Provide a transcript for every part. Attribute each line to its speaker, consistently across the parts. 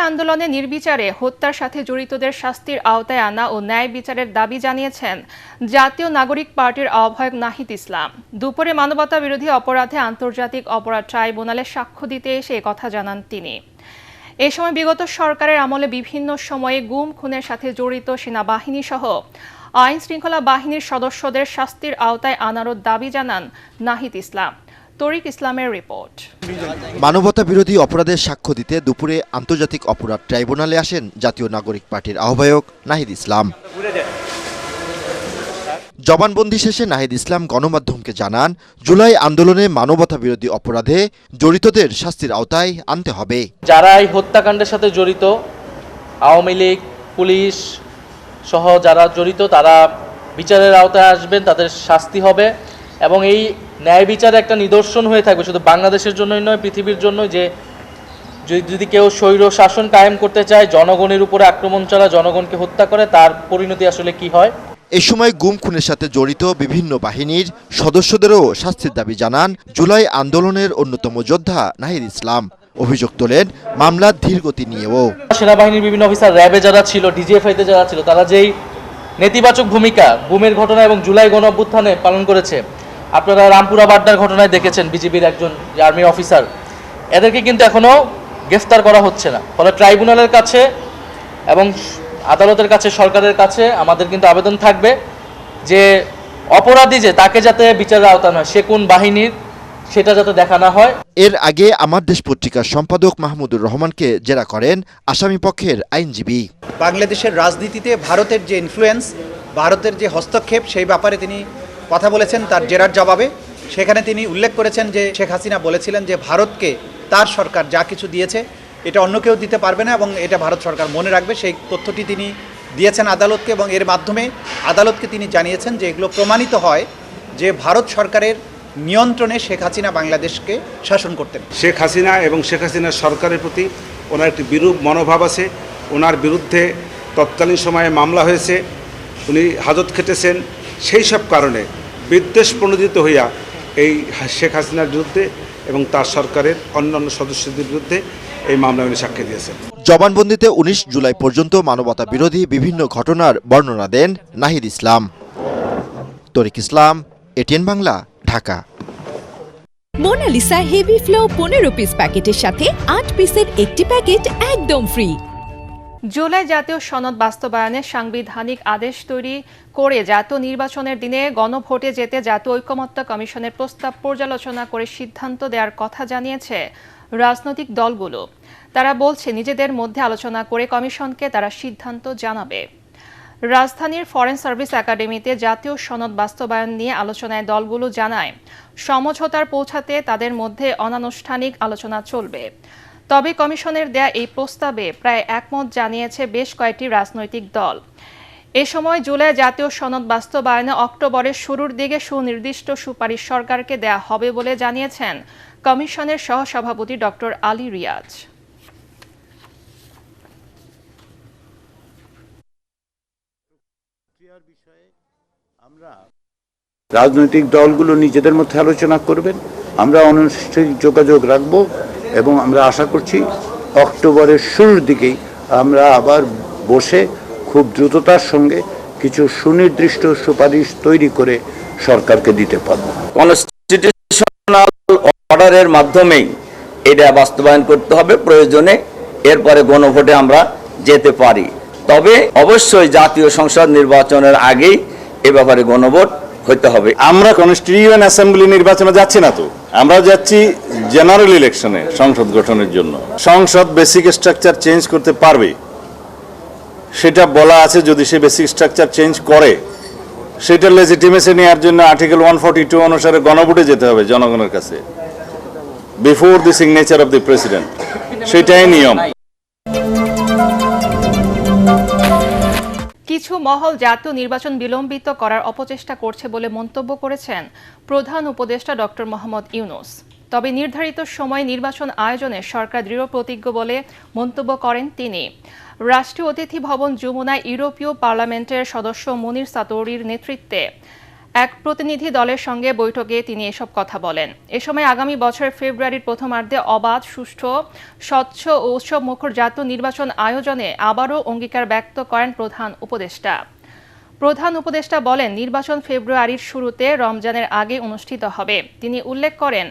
Speaker 1: আন্দোলনে নির্বিচারে হত্যার সাথে জড়িতদের শাস্তির আওতায় আনা ও ন্যায় বিচারের দাবি জানিয়েছেন জাতীয় নাগরিক পার্টির আহ্বায়ক নাহিদ ইসলাম। দুপুরে মানবতা বিরোধী অপরাধে আন্তর্জাতিক অপরাধ ট্রাইব্যুনালে সাক্ষ্য দিতে এসে কথা জানান তিনি। এ সময় বিগত সরকারের আমলে বিভিন্ন সময়ে গুম খুনের সাথে জড়িত সেনাবাহিনী সহ আইন শৃঙ্খলা বাহিনীর সদস্যদের শাস্তির আওতায় আনারও দাবি জানান নাহিদ ইসলাম। তরিক ইসলামের রিপোর্ট।
Speaker 2: মানবতা বিরোধী অপরাধের সাক্ষ্য দিতে দুপুরে আন্তর্জাতিক অপরাধ ট্রাইব্যুনালে আসেন জাতীয় নাগরিক পার্টির আহ্বায়ক নাহিদ ইসলাম। জবানবন্দি শেষে নাহিদ ইসলাম গণমাধ্যমকে জানান, জুলাই আন্দোলনে মানবতা বিরোধী অপরাধে জড়িতদের শাস্তির আওতায় আনতে হবে।
Speaker 3: যারা এই হত্যাকাণ্ডের সাথে জড়িত, আওয়ামী লীগ, পুলিশ সহ যারা জড়িত, তারা বিচারের আওতায় আসবেন, তাদের শাস্তি হবে এবং এই ন্যায় বিচারে একটা নিদর্শন হয়ে থাকবে শুধু বাংলাদেশের জন্যই নয়, পৃথিবীর জন্য, যে যদি কেউ স্বৈর শাসন কায়েম করতে চায়, জনগণের উপরে আক্রমণ চালায়, জনগণকে হত্যা করে, তার পরিণতি আসলে কি হয়।
Speaker 2: এ সময় গুম খুনের সাথে জড়িত বিভিন্ন বাহিনীর সদস্যদেরও শাস্তির দাবি জানান জুলাই আন্দোলনের অন্যতম যোদ্ধা নাহিদ ইসলাম। অভিযোগ তোলেন মামলার ধীরগতি নিয়েও।
Speaker 3: সেনাবাহিনীর বিভিন্ন অফিসার, র্যাবে যারা ছিল, ডিজিএফআইতে যারা ছিল, তারা যেই নেতিবাচক ভূমিকা গুমের ঘটনা এবং জুলাই গণ অভ্যুত্থানে পালন করেছে, আপনারা রামপুরা বাড্ডার ঘটনায় দেখেছেন, বিজিবির একজন আর্মি অফিসার, এদেরকে কিন্তু এখনো গ্রেফতার করা হচ্ছে না। ফলে ট্রাইব্যুনালের কাছে এবং আদালতের কাছে, সরকারের কাছে আমাদের কিন্তু আবেদন থাকবে যে অপরাধী যে তাকে যাতে বিচারের আওতায় নয়, সে কোন বাহিনীর সেটা যাতে দেখা না হয়।
Speaker 2: এর আগে আমার দেশ পত্রিকার সম্পাদক মাহমুদুর রহমানকে জেরা করেন আসামি পক্ষের আইনজীবী।
Speaker 4: বাংলাদেশের রাজনীতিতে ভারতের যে ইনফ্লুয়েন্স, ভারতের যে হস্তক্ষেপ, সেই ব্যাপারে তিনি কথা বলেছেন তার জেরার জবাবে। সেখানে তিনি উল্লেখ করেছেন যে শেখ হাসিনা বলেছিলেন যে ভারতকে তার সরকার যা কিছু দিয়েছে এটা অন্য কেউ দিতে পারবে না এবং এটা ভারত সরকার মনে রাখবে। সেই তথ্যটি তিনি দিয়েছেন আদালতকে এবং এর মাধ্যমে আদালতকে তিনি জানিয়েছেন যে এগুলো প্রমাণিত হয় যে ভারত সরকারের নিয়ন্ত্রণে শেখ হাসিনা বাংলাদেশকে শাসন করতেন।
Speaker 5: শেখ হাসিনা এবং শেখ হাসিনার সরকারের প্রতি ওনার একটি বিরূপ মনোভাব আছে। ওনার বিরুদ্ধে তৎকালীন সময়ে মামলা হয়েছে, উনি হাজত খেটেছেন। সেই সব কারণে বিদ্বেষ প্রণোদিত হইয়া এই শেখ হাসিনার বিরুদ্ধে এবং তার সরকারের অন্যান্য সদস্যদের বিরুদ্ধে এই মামলায় উনি সাক্ষ্য দিয়েছেন।
Speaker 2: জবানবন্দিতে 19 জুলাই পর্যন্ত মানবতা বিরোধী বিভিন্ন ঘটনার বর্ণনা দেন Nahid Islam. Tariq Islam, ATN Bangla, Dhaka.
Speaker 6: Monalisa heavy flow 15 piece প্যাকেটের সাথে 8 পিসের একটি প্যাকেট একদম ফ্রি।
Speaker 1: জুলাই জাতীয় সনদ বাস্তবায়নে সাংবিধানিক আদেশ তৈরি করে জাতীয় নির্বাচনের দিনে গণভোটে যেতে জাতীয় ঐকমত্য কমিশনের প্রস্তাব পর্যালোচনা করে সিদ্ধান্ত দেওয়ার কথা জানিয়েছে রাজনৈতিক দলগুলো। তারা বলছে নিজেদের মধ্যে আলোচনা করে কমিশনকে তারা সিদ্ধান্ত জানাবে। রাজধানীর ফরেন সার্ভিস একাডেমিতে জাতীয় সনদ বাস্তবায়ন নিয়ে আলোচনায় দলগুলো জানায় সমঝোতার পৌঁছাতে তাদের মধ্যে অনানুষ্ঠানিক আলোচনা চলবে। তবে কমিশনের দেয়া এই প্রস্তাবে প্রায় একমত জানিয়েছে বেশ কয়েকটি রাজনৈতিক দল। এ সময় জুলাই জাতীয় সনদ বাস্তবায়নে অক্টোবরের শুরুর দিকে সুনির্দিষ্ট সুপারিশ সরকারকে দেয়া হবে বলে জানিয়েছেন কমিশনের সহসভাপতি ডক্টর আলী রিয়াজ।
Speaker 7: রাজনৈতিক দলগুলো নিজেদের মধ্যে আলোচনা করবেন, আমরা অনানুষ্ঠানিক যোগাযোগ রাখব এবং আমরা আশা করছি অক্টোবরের শুরুর দিকেই আমরা আবার বসে খুব দ্রুততার সঙ্গে কিছু সুনির্দিষ্ট সুপারিশ তৈরি করে সরকারকে দিতে পারব।
Speaker 8: কনস্টিটিউশনাল অর্ডারের মাধ্যমেই এটা বাস্তবায়ন করতে হবে, প্রয়োজনে এরপরে গণভোটে আমরা যেতে পারি। তবে অবশ্যই জাতীয় সংসদ নির্বাচনের আগেই এ ব্যাপারে গণভোট হতে হবে।
Speaker 9: আমরা কনস্টিটিউয়েন্ট অ্যাসেম্বলি নির্বাচনে যাচ্ছি না, তো আমরা যাচ্ছি জেনারেল ইলেকশনে সংসদ গঠনের জন্য। সংসদ বেসিক স্ট্রাকচার চেঞ্জ করতে পারবে সেটা বলা আছে। যদি সে বেসিক স্ট্রাকচার চেঞ্জ করে, সেটা লেজিটিমেসি নেওয়ার জন্য আর্টিকেল 142 অনুসারে গণভোটে যেতে হবে জনগণের কাছে, before the signature of the president. সেটাই নিয়ম।
Speaker 1: কিছু মহল জাতীয় নির্বাচন বিলম্বিত করার অপচেষ্টা করছে বলে মন্তব্য করেছেন প্রধান উপদেষ্টা ডক্টর মোহাম্মদ ইউনূস। তবে নির্ধারিত সময়ে নির্বাচন আয়োজনে সরকার দৃঢ় প্রতিজ্ঞ বলে মন্তব্য করেন তিনি। রাষ্ট্রীয় অতিথি ভবন যমুনায় ইউরোপীয় পার্লামেন্টের সদস্য মুনির সাতোরির নেতৃত্বে এক প্রতিনিধি দলের সঙ্গে বৈঠকে তিনি এসব কথা বলেন। এ সময় আগামী বছরের ফেব্রুয়ারির প্রথমার্ধে অবাধ, সুষ্ঠু, স্বচ্ছ ও উৎসবমুখর জাতীয় নির্বাচন আয়োজনে আবারও অঙ্গীকার ব্যক্ত করেন প্রধান উপদেষ্টা। প্রধান উপদেষ্টা বলেন, নির্বাচন ফেব্রুয়ারির শুরুতে রমজানের আগে অনুষ্ঠিত হবে। তিনি উল্লেখ করেন,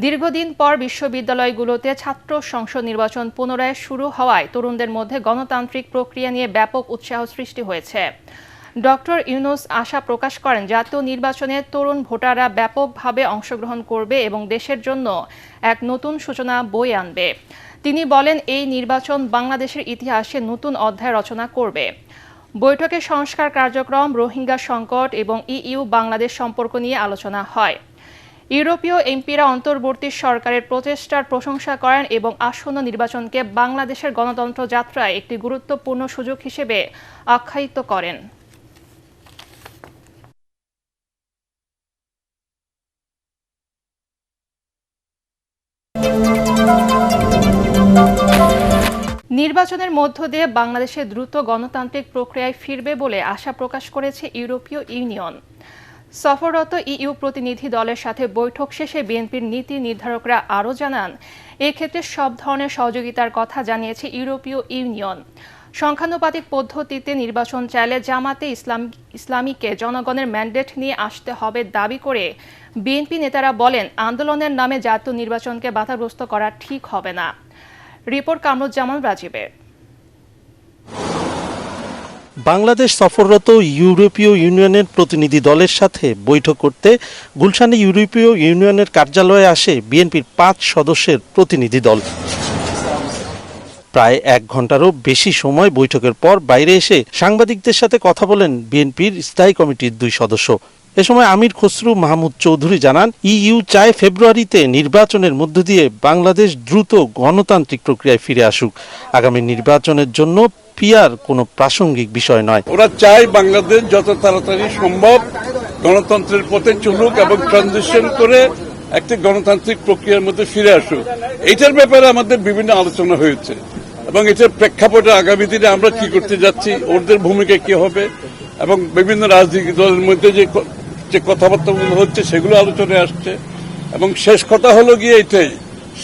Speaker 1: দীর্ঘদিন পর বিশ্ববিদ্যালয়গুলোতে ছাত্র সংসদ নির্বাচন পুনরায় শুরু হওয়ায় তরুণদের মধ্যে গণতান্ত্রিক প্রক্রিয়া নিয়ে ব্যাপক উৎসাহ সৃষ্টি হয়েছে। ডক্টর ইউনূস আশা প্রকাশ করেন, জাতীয় নির্বাচনে তরুণ ভোটাররা ব্যাপকভাবে অংশগ্রহণ করবে এবং দেশের জন্য এক নতুন সূচনা বয়ে আনবে। তিনি বলেন, এই নির্বাচন বাংলাদেশের ইতিহাসে নতুন অধ্যায় রচনা করবে। বৈঠকে সংস্কার কার্যক্রম, রোহিঙ্গা সংকট এবং ইইউ বাংলাদেশ সম্পর্ক নিয়ে আলোচনা হয়। ইউরোপীয় এমপিরা অন্তর্বর্তী সরকারের প্রচেষ্টার প্রশংসা করেন এবং আসন্ন নির্বাচনকে বাংলাদেশের গণতন্ত্র যাত্রায় একটি গুরুত্বপূর্ণ সুযোগ হিসেবে আখ্যায়িত করেন। নির্বাচনের মধ্য দিয়ে বাংলাদেশে দ্রুত গণতান্ত্রিক প্রক্রিয়ায় ফিরবে বলে আশা প্রকাশ করেছে ইউরোপীয় ইউনিয়ন। সফররত ইইউ প্রতিনিধি দলের সাথে বৈঠক শেষে বিএনপির নীতি নির্ধারকরা আরও জানান, এক্ষেত্রে সব ধরনের সহযোগিতার কথা জানিয়েছে ইউরোপীয় ইউনিয়ন। সংখ্যানুপাতিক পদ্ধতিতে নির্বাচন চাইলে জামাতে ইসলামীকে জনগণের ম্যান্ডেট নিয়ে আসতে হবে দাবি করে বিএনপি নেতারা বলেন, আন্দোলনের নামে জাতীয় নির্বাচনকে বাধাগ্রস্ত করা ঠিক হবে না। রিপোর্ট কামরুজ্জামান রাজীবের।
Speaker 10: বাংলাদেশ সফররত ইউরোপীয় ইউনিয়নের প্রতিনিধি দলের সাথে বৈঠক করতে গুলশানে ইউরোপীয় ইউনিয়নের কার্যালয়ে আসে বিএনপির 5 সদস্যের প্রতিনিধি দল। প্রায় 1 ঘন্টারও বেশি সময় বৈঠকের পর বাইরে এসে সাংবাদিকদের সাথে কথা বলেন বিএনপির স্থায়ী কমিটির 2 সদস্য। এ সময় আমির খসরু মাহমুদ চৌধুরী জানান, ইইউ চায় ফেব্রুয়ারিতে নির্বাচনের মধ্য দিয়ে বাংলাদেশ দ্রুত গণতান্ত্রিক প্রক্রিয়ায় ফিরে আসুক। আগামী নির্বাচনের জন্য পিআর কোনো প্রাসঙ্গিক বিষয় নয়।
Speaker 11: ওরা চায় বাংলাদেশ যত তাড়াতাড়ি সম্ভব গণতন্ত্রের পথে চলুক এবং ট্রানজিশন করে একটি গণতান্ত্রিক প্রক্রিয়ার মধ্যে ফিরে আসুক। এইটার ব্যাপারে আমাদের বিভিন্ন আলোচনা হয়েছে এবং এটার প্রেক্ষাপটে আগামী দিনে আমরা কি করতে যাচ্ছি, ওদের ভূমিকা কি হবে এবং বিভিন্ন রাজনৈতিক দলের মধ্যে যে কথাবার্তাগুলো হচ্ছে সেগুলো আলোচনায় আসছে। এবং শেষ কথা হলো গিয়ে এটাই,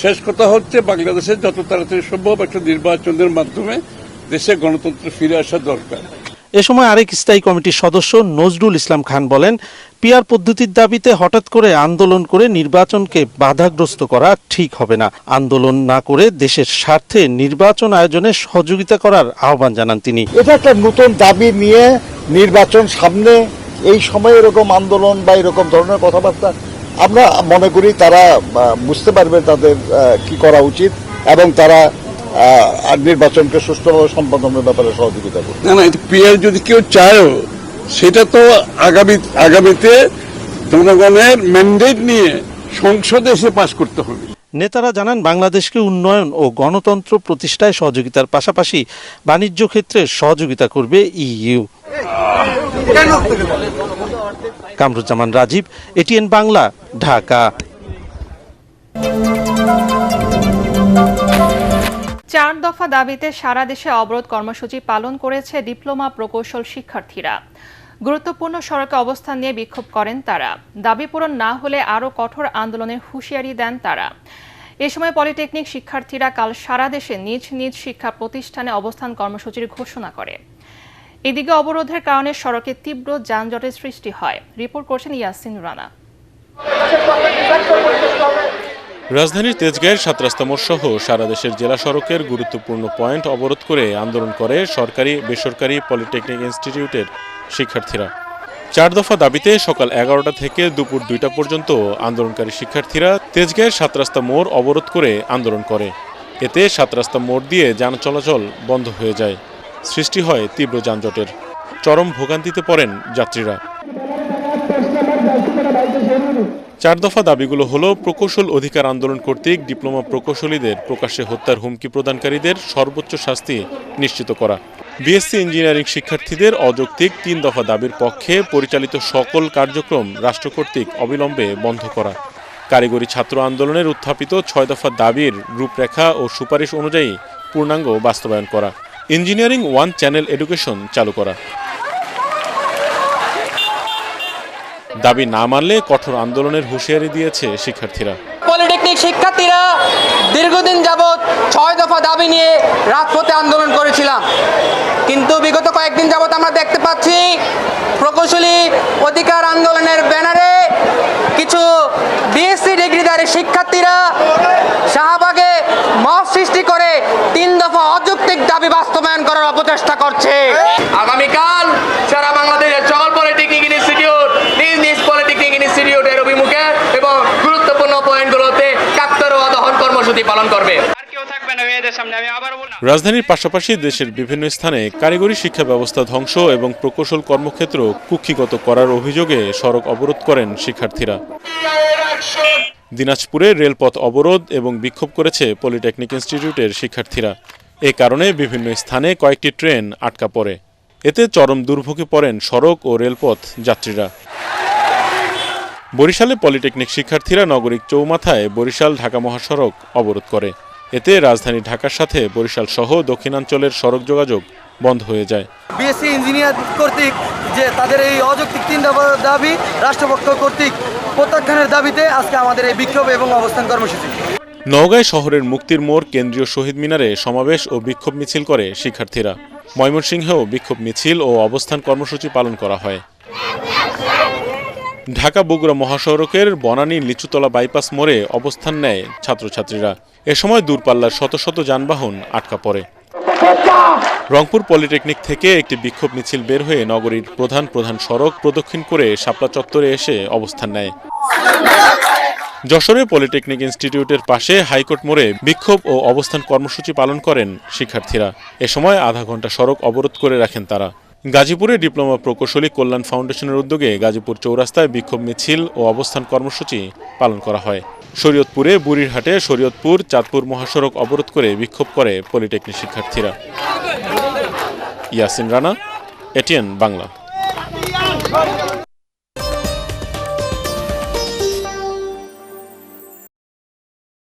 Speaker 11: শেষ কথা হচ্ছে বাংলাদেশের যত তাড়াতাড়ি সম্ভব একটা নির্বাচনের মাধ্যমে দেশে গণতন্ত্র ফিরে আসা দরকার।
Speaker 10: এ সময় আরেক স্থায়ী কমিটির সদস্য নজরুল ইসলাম খান বলেন, পিআর পদ্ধতির দাবিতে হঠাৎ করে আন্দোলন করে নির্বাচনকে বাধাগ্রস্ত করা ঠিক হবে না। আন্দোলন না করে দেশের স্বার্থে নির্বাচন আয়োজনে সহযোগিতা করার আহ্বান জানান তিনি।
Speaker 12: এটা একটা নতুন দাবি নিয়ে নির্বাচন সামনে, এই সময় এরকম আন্দোলন বা এরকম ধরনের কথাবার্তা আমরা মনে করি তারা বুঝতে পারবে তাদের কি করা উচিত এবং তারা নির্বাচনকে সুষ্ঠুভাবে সম্পাদনের ব্যাপারে সহযোগিতা করবে।
Speaker 11: না, পিআর যদি কেউ চায়ও সেটা তো আগামীতে জনগণের ম্যান্ডেট নিয়ে সংসদে এসে পাশ করতে হবে।
Speaker 10: নেতারা জানান, বাংলাদেশকে উন্নয়ন ও গণতন্ত্র প্রতিষ্ঠায় সহযোগিতার পাশাপাশি বাণিজ্য ক্ষেত্রে সহযোগিতা করবে ইইউ। কামরুজ্জামান রাজীব, এটিএন বাংলা, ঢাকা।
Speaker 1: 4 দফা দাবিতে সারা দেশে অবরোধ কর্মসূচি পালন করেছে ডিপ্লোমা প্রকৌশল শিক্ষার্থীরা। গুরুত্বপূর্ণ সড়কে অবস্থান নিয়ে বিক্ষোভ করেন তারা। দাবি পূরণ না হলে আরও কঠোর আন্দোলনের হুঁশিয়ারি দেন তারা। এ সময় পলিটেকনিক শিক্ষার্থীরা কাল সারা দেশে নিজ নিজ শিক্ষা প্রতিষ্ঠানে অবস্থান কর্মসূচির ঘোষণা করে। এদিকে অবরোধের কারণে সড়কে তীব্র যানজটের সৃষ্টি হয়। রিপোর্ট করছেন ইয়াসিন রানা।
Speaker 13: রাজধানীর তেজগাঁয়ের 7 রাস্তা মোড় সহ সারা দেশের জেলা সড়কের গুরুত্বপূর্ণ পয়েন্ট অবরোধ করে আন্দোলন করে সরকারি বেসরকারি পলিটেকনিক ইনস্টিটিউটের শিক্ষার্থীরা। 4 দফা দাবিতে সকাল 11টা থেকে দুপুর 2টা পর্যন্ত আন্দোলনকারী শিক্ষার্থীরা তেজগাঁয়ের 7 রাস্তা মোড় অবরোধ করে আন্দোলন করে। এতে 7 রাস্তা মোড় দিয়ে যান চলাচল বন্ধ হয়ে যায়। সৃষ্টি হয় তীব্র যানজটের। চরম ভোগান্তিতে পড়েন যাত্রীরা। 4 দফা দাবিগুলো হলো, প্রকৌশল অধিকার আন্দোলন কর্তৃক ডিপ্লোমা প্রকৌশলীদের প্রকাশ্যে হত্যার হুমকি প্রদানকারীদের সর্বোচ্চ শাস্তি নিশ্চিত করা, বিএসসি ইঞ্জিনিয়ারিং শিক্ষার্থীদের অযৌক্তিক 3 দফা দাবির পক্ষে পরিচালিত সকল কার্যক্রম রাষ্ট্র কর্তৃক অবিলম্বে বন্ধ করা, কারিগরি ছাত্র আন্দোলনের উত্থাপিত 6 দফা দাবির রূপরেখা ও সুপারিশ অনুযায়ী পূর্ণাঙ্গ বাস্তবায়ন করা, ইঞ্জিনিয়ারিং 1 চ্যানেল এডুকেশন চালু করা। দাবি না মানলে কঠোর আন্দোলনের হুঁশিয়ারি দিয়েছে শিক্ষার্থীরা।
Speaker 14: পলিটেকনিক শিক্ষার্থীরা দীর্ঘদিন যাবৎ 6 দফা দাবি নিয়ে রাজপথে আন্দোলন করেছিলাম, কিন্তু বিগত কয়েকদিন যাবৎ আমরা দেখতে পাচ্ছি প্রকৌশলী অধিকার আন্দোলনের ব্যানারে কিছু বিএসসি ডিগ্রিধারী শিক্ষার্থীরা শাহবাগে মব সৃষ্টি করে 3 দফা অযৌক্তিক দাবি বাস্তবায়ন করার অপচেষ্টা করছে। আগামীকাল সারা বাংলাদেশের সকল পলিটেকনিক ইনস্টিটিউট নিজ পলিটেকনিক ইনস্টিটিউটের অভিমুখে এবং গুরুত্বপূর্ণ পয়েন্টগুলোতে কাকতারুয়া দহন কর্মসূচি পালন করবে।
Speaker 13: রাজধানীর পাশাপাশি দেশের বিভিন্ন স্থানে কারিগরি শিক্ষা ব্যবস্থা ধ্বংস এবং প্রকৌশল কর্মক্ষেত্র কুক্ষিগত করার অভিযোগে সড়ক অবরোধ করেন শিক্ষার্থীরা। দিনাজপুরে রেলপথ অবরোধ এবং বিক্ষোভ করেছে পলিটেকনিক ইনস্টিটিউটের শিক্ষার্থীরা। এ কারণে বিভিন্ন স্থানে কয়েকটি ট্রেন আটকা পড়ে। এতে চরম দুর্ভোগে পড়েন সড়ক ও রেলপথ যাত্রীরা। বরিশালে পলিটেকনিক শিক্ষার্থীরা নগরিক চৌমাথায় বরিশাল ঢাকা মহাসড়ক অবরোধ করে। এতে রাজধানী ঢাকার সাথে বরিশাল সহ দক্ষিণাঞ্চলের সড়ক যোগাযোগ বন্ধ হয়ে যায়।
Speaker 14: বিএসসি ইঞ্জিনিয়ার কর্তৃক যে তাদের এই অযৌক্তিক 3 দফা দাবি রাষ্ট্রপক্ষ কর্তৃক প্রত্যাখ্যানের দাবিতে আজকে আমাদের এই বিক্ষোভ এবং অবস্থান কর্মসূচি।
Speaker 13: নওগাঁয় শহরের মুক্তির মোড় কেন্দ্রীয় শহীদ মিনারে সমাবেশ ও বিক্ষোভ মিছিল করে শিক্ষার্থীরা। ময়মনসিংহেও বিক্ষোভ মিছিল ও অবস্থান কর্মসূচি পালন করা হয়। ঢাকা বগুড়া মহাসড়কের বনানী লিচুতলা বাইপাস মোড়ে অবস্থান নেয় ছাত্রছাত্রীরা। এ সময় দূরপাল্লার শত শত যানবাহন আটকা পড়ে। রংপুর পলিটেকনিক থেকে একটি বিক্ষোভ মিছিল বের হয়ে নগরীর প্রধান সড়ক প্রদক্ষিণ করে শাপলা চত্বরে এসে অবস্থান নেয়। যশোরে পলিটেকনিক ইনস্টিটিউটের পাশে হাইকোর্ট মোড়ে বিক্ষোভ ও অবস্থান কর্মসূচি পালন করেন শিক্ষার্থীরা। এ সময় আধা ঘন্টা সড়ক অবরোধ করে রাখেন তারা। গাজীপুরে ডিপ্লোমা প্রকৌশলী কল্যাণ ফাউন্ডেশনের উদ্যোগে গাজীপুর চৌরাস্তায় বিক্ষোভ মিছিল ও অবস্থান কর্মসূচি পালন করা হয়। শরীয়তপুরে বুড়িরহাটে শরীয়তপুর চাঁদপুর মহাসড়ক অবরোধ করে বিক্ষোভ করে পলিটেকনিক শিক্ষার্থীরা। ইয়াসিন রানা, এটিএন বাংলা।